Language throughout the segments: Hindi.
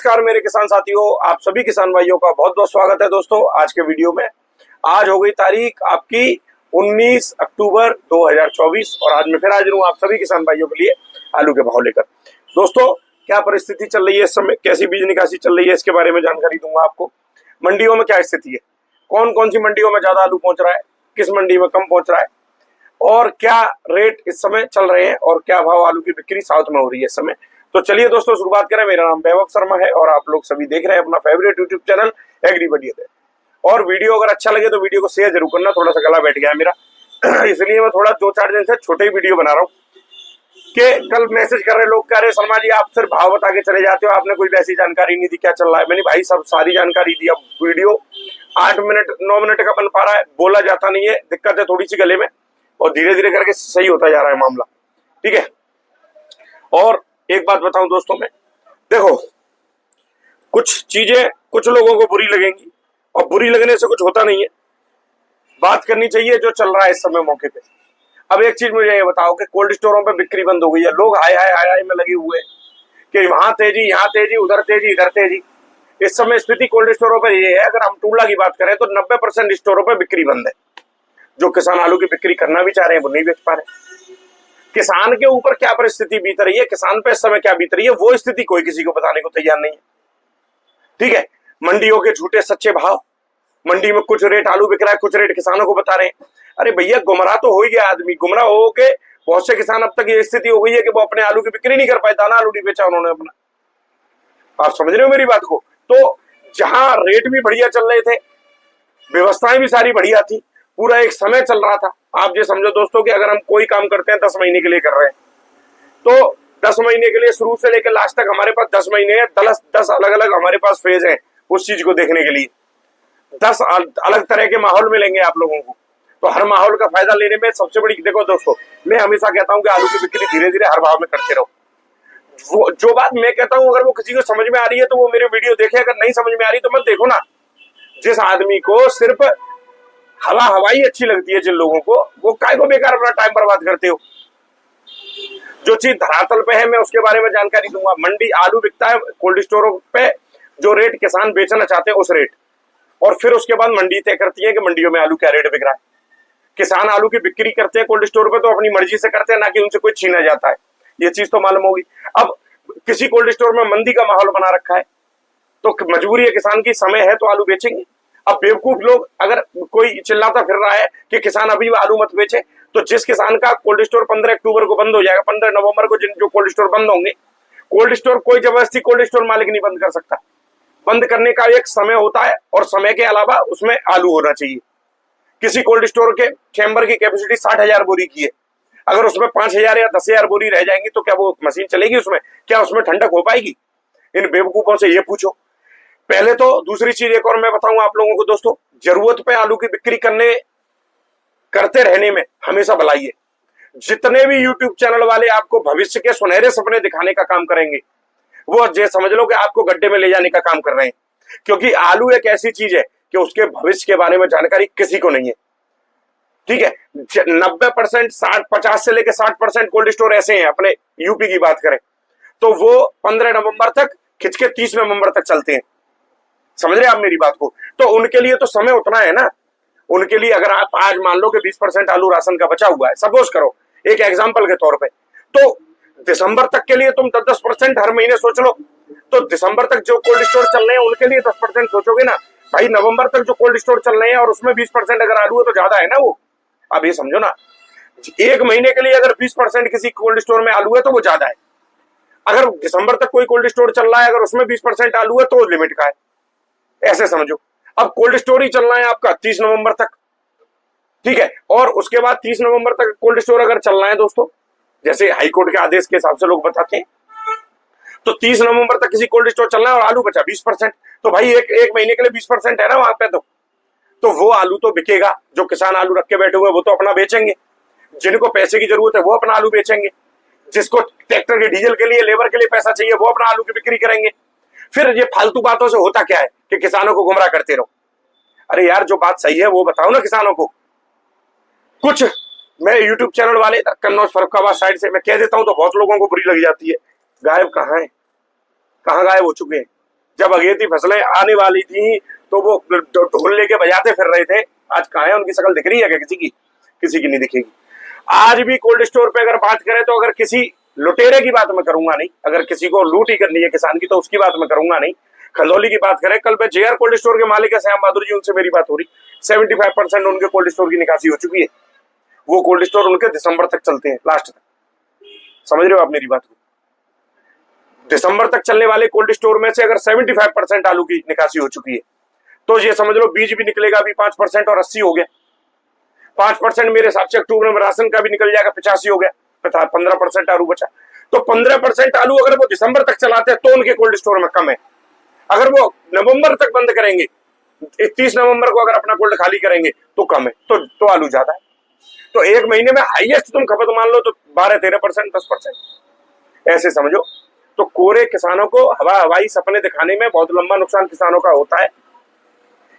नमस्कार मेरे किसान साथियों, आप सभी किसान भाइयों का बहुत बहुत स्वागत है दोस्तों आज के वीडियो में। आज हो गई तारीख आपकी 19 अक्टूबर 2024 और आज मैं फिर हाजिर हूँ आप सभी किसान भाइयों के लिए आलू के भाव लेकर। दोस्तों क्या परिस्थिति चल रही है इस समय, कैसी बीज निकासी चल रही है, इसके बारे में जानकारी दूंगा आपको। मंडियों में क्या स्थिति है, कौन कौन सी मंडियों में ज्यादा आलू पहुंच रहा है, किस मंडी में कम पहुंच रहा है और क्या रेट इस समय चल रहे हैं और क्या भाव आलू की बिक्री साउथ में हो रही है इस समय। तो चलिए दोस्तों शुरुआत करें। मेरा नाम वैभव शर्मा है और आप लोग सभी देख रहे हैं अपना फेवरेट यूट्यूब चैनल एग्री बढ़िया। और वीडियो अगर अच्छा लगे तो वीडियो को शेयर जरूर करना। थोड़ा सा गला बैठ गया है मेरा इसलिए मैं थोड़ा 2-4 दिन से छोटे ही वीडियो बना रहा हूँ कि कल मैसेज कर रहे लोग कह रहे शर्मा जी आप सिर्फ भाव बता के चले जाते हो, आपने कोई वैसी जानकारी नहीं दी क्या चल रहा है। मैंने भाई सब सारी जानकारी दी। अब वीडियो 8 मिनट 9 मिनट का बन पा रहा है, बोला जाता नहीं है, दिक्कत है थोड़ी सी गले में और धीरे धीरे करके सही होता जा रहा है मामला, ठीक है। और एक बात बताऊं दोस्तों में, देखो कुछ चीजें कुछ लोगों को बुरी लगेंगी और बुरी लगने से कुछ होता नहीं है, बात करनी चाहिए जो चल रहा है इस समय मौके पे। अब एक चीज मुझे ये बताओ कि कोल्ड स्टोरों पे बिक्री बंद हो गई है, लोग हाय हाय हाय हाय में लगे हुए हैं कि वहां तेजी यहाँ तेजी उधर तेजी इधर तेजी। इस समय स्थिति कोल्ड स्टोरों पर ये है, अगर हम टूडला की बात करें तो 90% स्टोरों पर बिक्री बंद है। जो किसान आलू की बिक्री करना भी चाह रहे हैं वो नहीं बेच पा रहे। किसान के ऊपर क्या परिस्थिति बीत रही है, किसान पे इस समय क्या बीत रही है, वो स्थिति कोई किसी को बताने को तैयार नहीं है, ठीक है। मंडियों के झूठे सच्चे भाव, मंडी में कुछ रेट आलू बिक रहा है, कुछ रेट किसानों को बता रहे हैं। अरे भैया गुमराह तो हो ही गया आदमी, गुमराह हो के बहुत से किसान अब तक ये स्थिति हो गई है कि वो अपने आलू की बिक्री नहीं कर पाए, दाना आलू नहीं बेचा उन्होंने अपना। आप समझ रहे हो मेरी बात को। तो जहां रेट भी बढ़िया चल रहे थे, व्यवस्थाएं भी सारी बढ़िया थी, पूरा एक समय चल रहा था। आप ये समझो दोस्तों कि अगर हम कोई काम करते हैं 10 महीने के लिए कर रहे हैं तो 10 महीने के लिए शुरू से लेकर लास्ट तक हमारे पास 10 महीने है, 10 अलग अलग हमारे पास फेज है उस चीज को देखने के लिए। 10 अलग तरह के माहौल मिलेंगे आप लोगों को, तो हर माहौल का फायदा लेने में सबसे बड़ी, देखो दोस्तों मैं हमेशा कहता हूं कि आलू की बिक्री धीरे धीरे हर भाव में करते रहो। जो बात मैं कहता हूं अगर वो किसी को समझ में आ रही है तो वो मेरे वीडियो देखे, अगर नहीं समझ में आ रही तो मत देखो ना। जिस आदमी को सिर्फ हवाई अच्छी लगती है, जिन लोगों को, वो काय को बेकार अपना टाइम बर्बाद करते हो। जो चीज धरातल पे है मैं उसके बारे में जानकारी दूंगा। मंडी आलू बिकता है कोल्ड स्टोरों पे, जो रेट किसान बेचना चाहते हैं उस रेट, और फिर उसके बाद मंडी तय करती है कि मंडियों में आलू क्या रेट बिक रहा है। किसान आलू की बिक्री करते हैं कोल्ड स्टोर पे तो अपनी मर्जी से करते हैं, ना कि उनसे कोई छीना जाता है। ये चीज तो मालूम होगी। अब किसी कोल्ड स्टोर में मंदी का माहौल बना रखा है तो मजबूरी है किसान की, समय है तो आलू बेचेंगे। अब बेवकूफ लोग, अगर कोई चिल्लाता फिर रहा है कि किसान अभी आलू मत बेचे, तो जिस किसान का कोल्ड स्टोर 15 अक्टूबर को बंद हो जाएगा, 15 नवंबर को जो कोल्ड स्टोर बंद होंगे, कोल्ड स्टोर कोई जबरदस्ती कोल्ड स्टोर मालिक नहीं बंद कर सकता। बंद करने का एक समय होता है और समय के अलावा उसमें आलू होना चाहिए। किसी कोल्ड स्टोर के चैम्बर की कैपेसिटी 60,000 बोरी की है, अगर उसमें 5,000 या 10,000 बोरी रह जाएंगी तो क्या वो मशीन चलेगी उसमें? क्या उसमें ठंडक हो पाएगी? इन बेवकूफों से ये पूछो पहले तो। दूसरी चीज एक और मैं बताऊं आप लोगों को दोस्तों, जरूरत पे आलू की बिक्री करते रहने में हमेशा भलाई है। जितने भी यूट्यूब चैनल वाले आपको भविष्य के सुनहरे सपने दिखाने का काम करेंगे, वो ये समझ लो कि आपको गड्ढे में ले जाने का काम कर रहे हैं, क्योंकि आलू एक ऐसी चीज है कि उसके भविष्य के बारे में जानकारी किसी को नहीं है, ठीक है। 90% 50 से लेकर 60% कोल्ड स्टोर ऐसे हैं, अपने यूपी की बात करें तो वो 15 नवंबर तक खिंच के 30 नवंबर तक चलते हैं। समझ रहे आप मेरी बात को। तो उनके लिए तो समय उतना है ना। उनके लिए अगर आप आज मान लो कि 20% आलू राशन का बचा हुआ है, सपोज करो एक एग्जांपल के तौर पे, तो दिसंबर तक के लिए तुम 10% हर महीने सोच लो, तो दिसंबर तक जो कोल्ड स्टोर चल रहे हैं उनके लिए 10% सोचोगे ना भाई। नवंबर तक जो कोल्ड स्टोर चल रहे हैं और उसमें 20% अगर आलू है तो ज्यादा है ना वो। अब ये समझो ना, एक महीने के लिए अगर 20% किसी कोल्ड स्टोर में आलू है तो वो ज्यादा है। अगर दिसंबर तक कोई कोल्ड स्टोर चल रहा है, अगर उसमें 20% आलू है तो लिमिट का है, ऐसे समझो। अब कोल्ड स्टोर ही चलना है आपका 30 नवंबर तक, ठीक है। और उसके बाद 30 नवंबर तक कोल्ड स्टोर अगर चलना है दोस्तों, जैसे हाईकोर्ट के आदेश के हिसाब से लोग बताते हैं, तो 30 नवंबर तक किसी कोल्ड स्टोर चलना है और आलू बचा 20%, तो भाई एक महीने के लिए 20% है ना वहां पे। तो वो आलू तो बिकेगा। जो किसान आलू रख के बैठे हुए वो तो अपना बेचेंगे, जिनको पैसे की जरूरत है वो अपना आलू बेचेंगे, जिसको ट्रैक्टर के डीजल के लिए लेबर के लिए पैसा चाहिए वो अपना आलू की बिक्री करेंगे। फिर ये फालतू बातों से होता क्या है कि किसानों को गुमराह करते रहो। अरे यार जो बात सही है वो बताओ ना किसानों को। कुछ मैं यूट्यूब चैनल वाले कन्नौज फर्रुखाबाद साइड से मैं कह देता हूं तो बहुत लोगों को बुरी लग जाती है, गायब कहाँ है, कहाँ गायब हो चुके हैं। जब अगेती फसलें आने वाली थी तो वो ढोल लेके बजाते फिर रहे थे। आज कहाँ है, उनकी शक्ल दिख रही है क्या किसी की? किसी की नहीं दिखेगी। आज भी कोल्ड स्टोर पे अगर बात करें तो अगर किसी लुटेरे की बात मैं करूंगा नहीं, अगर किसी को लूट ही करनी है किसान की तो उसकी बात मैं करूंगा नहीं, खलौली की बात करें। कल मैं जेआर कोल्ड स्टोर के मालिक है श्याम बहादुर जी, उनसे मेरी बात हो रही, 75% उनके कोल्ड स्टोर की निकासी हो चुकी है। वो कोल्ड स्टोर उनके दिसंबर तक चलते हैं, लास्ट तक। समझ रहे हो आप मेरी बात को? दिसंबर तक चलने वाले कोल्ड स्टोर में से अगर 75% आलू की निकासी हो चुकी है तो ये समझ लो बीज भी निकलेगा अभी 5% और 80 हो गया। 5% मेरे हिसाब से अक्टूबर में राशन का भी निकल जाएगा, 85 हो गया। 15% आलू बचा। तो 15% आलू अगर वो दिसंबर तक चलाते हैं तो उनके कोल्ड स्टोर में कम है। अगर वो नवंबर तक बंद करेंगे, 30 नवंबर को अगर अपना कोल्ड खाली करेंगे तो कम है, तो आलू ज्यादा है। तो एक महीने में हाईएस्ट तुम खपत मान लो तो 12-13%, 10%, ऐसे समझो। तो कोरे किसानों को हवाई सपने दिखाने में बहुत लंबा नुकसान किसानों का होता है।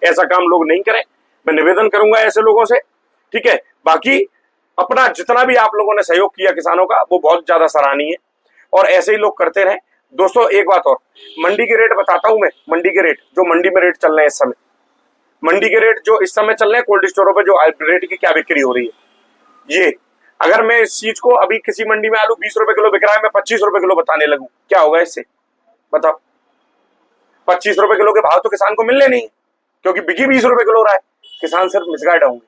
ऐसा काम लोग नहीं करें, मैं निवेदन करूंगा ऐसे लोगों से, ठीक है। बाकी अपना जितना भी आप लोगों ने सहयोग किया किसानों का वो बहुत ज्यादा सराहनीय है और ऐसे ही लोग करते रहे। दोस्तों एक बात और, मंडी के रेट बताता हूं मैं। मंडी के रेट, जो मंडी में रेट चल रहे हैं इस समय, मंडी के रेट जो इस समय चल रहे हैं कोल्ड स्टोरों पर, जो रेट की क्या बिक्री हो रही है, ये अगर मैं इस चीज को अभी किसी मंडी में आलू 20 रुपए किलो बिक रहा है, मैं 25 रुपए किलो बताने लगूं, क्या होगा इससे? बताओ। 25 रुपए किलो के भाव तो किसान को मिलने नहीं, क्योंकि बिकी 20 रुपए किलो रहा है। किसान सिर्फ मिसगाइड होंगे,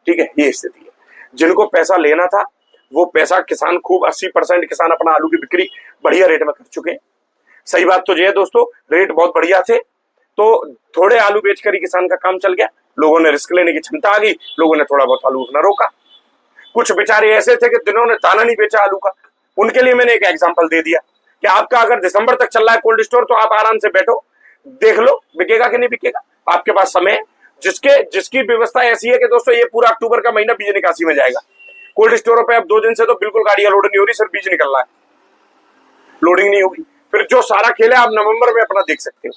ठीक है। ये स्थिति है। जिनको पैसा लेना था वो पैसा किसान खूब 80% किसान अपना आलू की बिक्री बढ़िया रेट में कर चुके हैं। सही बात तो ये है दोस्तों, रेट बहुत बढ़िया थे तो थोड़े आलू बेचकर ही किसान का काम चल गया। लोगों ने रिस्क लेने की क्षमता आ गई, लोगों ने थोड़ा बहुत आलू अपना रोका। कुछ बेचारे ऐसे थे कि जिन्होंने दाना नहीं बेचा आलू का, उनके लिए मैंने एक एग्जांपल दे दिया कि आपका अगर दिसंबर तक चल रहा है कोल्ड स्टोर तो आप आराम से बैठो, देख लो बिकेगा कि नहीं बिकेगा, आपके पास समय है। जिसकी व्यवस्था ऐसी है कि दोस्तों ये पूरा अक्टूबर का महीना बीज निकासी में जाएगा। कोल्ड स्टोरों पे अब 2 दिन से तो बिल्कुल गाड़ियां लोड नहीं हो रही, सिर्फ बीज निकल रहा है, लोडिंग नहीं होगी। फिर जो सारा खेल है आप नवंबर में अपना देख सकते हो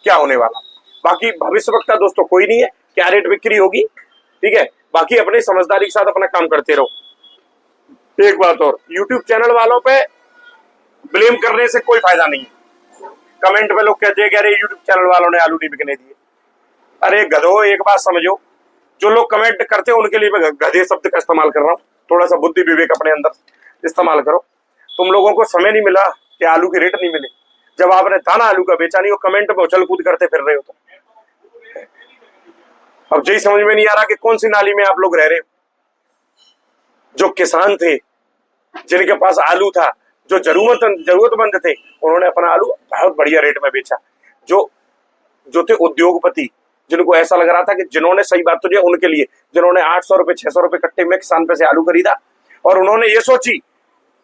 क्या होने वाला। बाकी भविष्य वक्ता दोस्तों कोई नहीं है, क्या रेट बिक्री होगी, ठीक है। बाकी अपनी समझदारी के साथ अपना काम करते रहो। एक बात और, YouTube चैनल वालों पे ब्लेम करने से कोई फायदा नहीं है। कमेंट में लोग कहते हैं कि अरे YouTube चैनल वालों ने आलू नहीं बिकने दिए। अरे गधो, एक बात समझो, जो लोग कमेंट करते हैं उनके लिए मैं गधे शब्द का इस्तेमाल कर रहा हूँ। थोड़ा सा बुद्धि विवेक अपने अंदर इस्तेमाल करो। तुम लोगों को समय नहीं मिला कि आलू के रेट नहीं मिले, जब आपने दाना आलू का बेचा नहीं, वो कमेंट में उछल कूद करते फिर रहे हो तो। अब यही समझ में नहीं आ रहा कि कौन सी नाली में आप लोग रह रहे हो। जो किसान थे, जिनके पास आलू था, जो जरूरतमंद थे, उन्होंने अपना आलू बहुत बढ़िया रेट में बेचा। जो थे उद्योगपति, जिनको ऐसा लग रहा था कि जिन्होंने, सही बात तो ये उनके लिए, जिन्होंने 800 रुपए 600 रुपए कट्टे में किसान पे से आलू खरीदा और उन्होंने ये सोची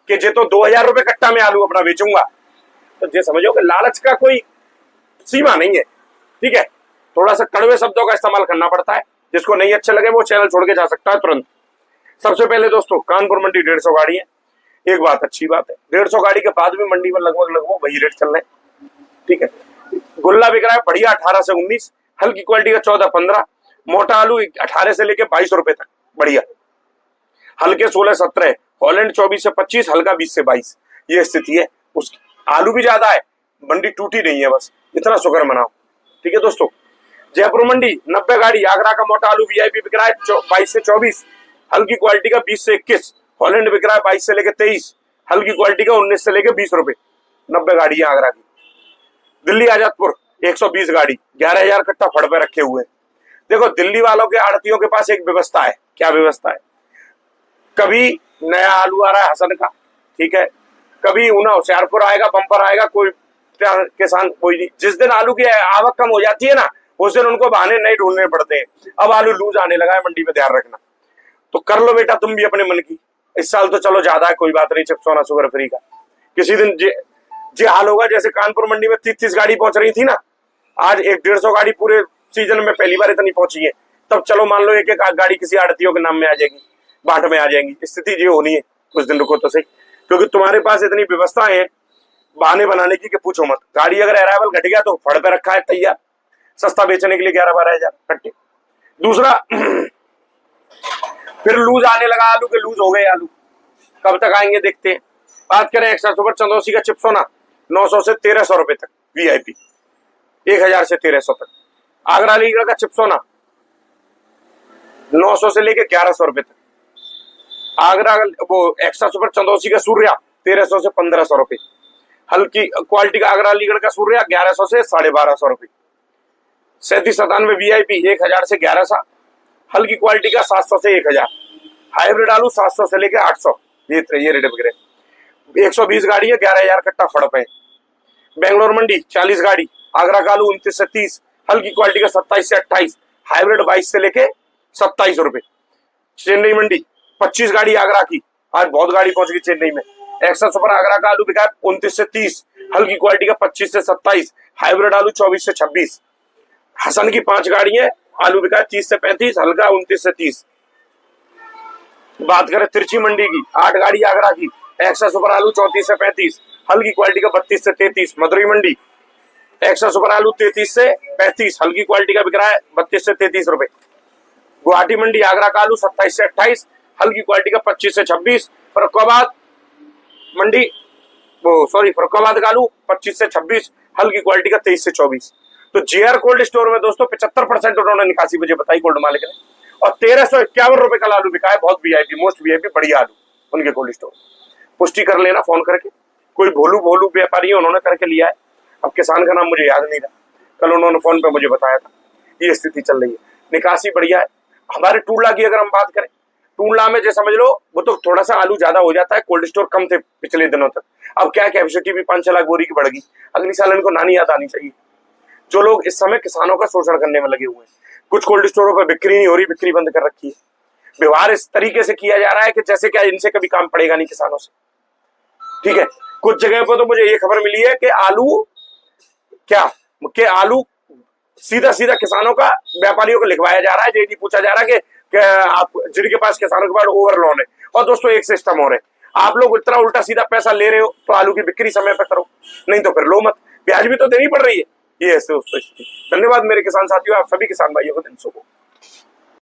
कि जे तो 2000 रुपए कट्टा में आलू अपना बेचूंगा, तो ये समझो कि लालच का कोई सीमा नहीं है, ठीक है। थोड़ा सा कड़वे शब्दों का इस्तेमाल करना पड़ता है। जिसको नहीं अच्छे लगे वो चैनल छोड़ के जा सकता है तुरंत। सबसे पहले दोस्तों, कानपुर मंडी 150 गाड़ी है, एक बात अच्छी बात है। 150 गाड़ी के बाद भी मंडी में लगभग वही रेट चल रहे हैं, ठीक है। गुल्ला बिक रहा है बढ़िया 18 से 19, हल्की क्वालिटी का 14-15, मोटा आलू 18 से लेके 22 रुपए तक बढ़िया, हल्के 16-17, हॉलैंड 24 से 25, हल्का 20 से 22। ये स्थिति है। उसकी आलू भी ज्यादा है, मंडी टूटी नहीं है, बस इतना शुक्र मनाओ, ठीक है दोस्तों। जयपुर मंडी 90 गाड़ी, आगरा का मोटा आलू वीआईपी बिक रहा है 22 से 24, हल्की क्वालिटी का 20 से 21, हॉलैंड बिक रहा है 22 से लेके 23, हल्की क्वालिटी का 19 से लेके 20 रुपए। 90 गाड़ी है आगरा की। दिल्ली आजादपुर 120 गाड़ी, 11,000 कट्टा फड़ पे रखे हुए। देखो, दिल्ली वालों के आड़तियों के पास एक व्यवस्था है। क्या व्यवस्था है? कभी नया आलू आ रहा है हसन का, ठीक है, कभी ऊना होशियारपुर आएगा, बम्पर आएगा, कोई किसान कोई नहीं। जिस दिन आलू की आवक कम हो जाती है ना, उस दिन उनको बहाने नहीं ढूंढने पड़ते हैं। अब आलू लूज आने लगा है मंडी में, ध्यान रखना। तो कर लो बेटा तुम भी अपने मन की। इस साल तो चलो ज्यादा है, कोई बात नहीं, चिप्स होना शुगर फ्री का। किसी दिन जे हाल होगा जैसे कानपुर मंडी में 30 गाड़ी पहुंच रही थी ना, आज 150 गाड़ी पूरे सीजन में पहली बार इतनी पहुंची है। तब चलो मान लो एक गाड़ी किसी आड़तियों के नाम में आ जाएगी, बाट में आ जाएंगी। स्थिति ये होनी है, कुछ दिन रुको तो सही, क्योंकि तुम्हारे पास इतनी व्यवस्थाएं हैं बहाने बनाने की कि पूछो मत। गाड़ी अगर अराइवल घट गया तो फड़ पे रखा है तैयार, सस्ता बेचने के लिए 11-12 हजार कट्टे। दूसरा, फिर लूज आने लगा आलू के, लूज हो गए आलू, कब तक आएंगे देखते हैं। बात करें एक्स्ट्रा सुपर चंदौसी का चिप्स होना 900 से 1300 रुपए तक, VIP 1000 से 1300 तक। आगरा अलीगढ़ का चिपसोना 900 से लेके 1100 रुपए तक। आगरा वो एक्स्ट्रा सुपर चंदौसी का सूर्या 1300 से 1500 रुपए। हल्की क्वालिटी का आगरा अलीगढ़ का सूर्या 1100 से 1250 रुपए। 3797 VIP 1000 से 1100। हल्की क्वालिटी का 700 से 1000। हाइब्रिड आलू 700 से लेके 800। ये रेट वगैरह 120 गाड़ी है, 11000 कट्टा फड़प है। बेंगलोर मंडी 40 गाड़ी, आगरा का आलू 29 से 30। हल्की क्वालिटी का 27 से 28। हाइब्रिड 22 से लेके 27 रुपए। चेन्नई मंडी 25 गाड़ी आगरा की, आज बहुत गाड़ी पहुंच गई चेन्नई में। एक्स्ट्रा सुपर आगरा का आलू बिका है 29 से 30। हल्की क्वालिटी का 25 से 27। हाइब्रिड आलू 24 से 26। हसन की 5 गाड़ी है, आलू बिका है 30 से 35। हल्का 29 से 30। बात करें तिरछी मंडी की, 8 गाड़ी आगरा की, एक्स्ट्रा सुपर आलू 34 से 35। हल्की क्वालिटी का 32 से 33। मदुरई मंडी एक्स्ट्रा सुपर आलू 33 से 35। हल्की क्वालिटी का बिक रहा है 32 से 33 रुपए। गुवाहाटी मंडी आगरा का आलू 27 से 28। हल्की क्वालिटी का 25 से 26। फरुखाबाद मंडी फरुखाबाद का आलू 25 से 26। हल्की क्वालिटी का 23 से 24। तो जेआर कोल्ड स्टोर में दोस्तों 75% उन्होंने निकासी मुझे बताई कोल्ड मालिक ने, और 1351 रुपए का आलू बिका है। बहुत VIP, मोस्ट VIP बढ़िया आलू उनके कोल्ड स्टोर। पुष्टि कर लेना फोन करके, कोई भोलू व्यापारी उन्होंने करके लिया है। अब किसान का नाम मुझे याद नहीं रहा, कल उन्होंने फोन पे मुझे बताया था। ये स्थिति चल रही है, निकासी बढ़िया है। हमारे टूडला की अगर हम बात करें, टूडला में जो समझ लो वो तो थोड़ा सा आलू ज्यादा हो जाता है, कोल्ड स्टोर कम थे पिछले दिनों तक। अब क्या कैपेसिटी भी 5-6 लाख बोरी की बढ़ गई। अगली साल इनको नानी याद आनी चाहिए। जो लोग इस समय किसानों का शोषण करने में लगे हुए हैं, कुछ कोल्ड स्टोरों पर बिक्री नहीं हो रही, बिक्री बंद कर रखी है। व्यवहार इस तरीके से किया जा रहा है कि जैसे क्या इनसे कभी काम पड़ेगा नहीं किसानों से। ठीक है, कुछ जगह पर तो मुझे ये खबर मिली है कि आलू सीधा किसानों का व्यापारियों को लिखवाया जा रहा है। ये नहीं पूछा जा रहा कि आप जिनके पास किसानों के पास ओवर लोन है। और दोस्तों एक सिस्टम और है, आप लोग इतना उल्टा सीधा पैसा ले रहे हो तो आलू की बिक्री समय पर करो, नहीं तो फिर लो मत। ब्याज भी तो देनी पड़ रही है। ये ऐसे दोस्तों। धन्यवाद मेरे किसान साथियों, आप सभी किसान भाइयों को दिन शुभ हो।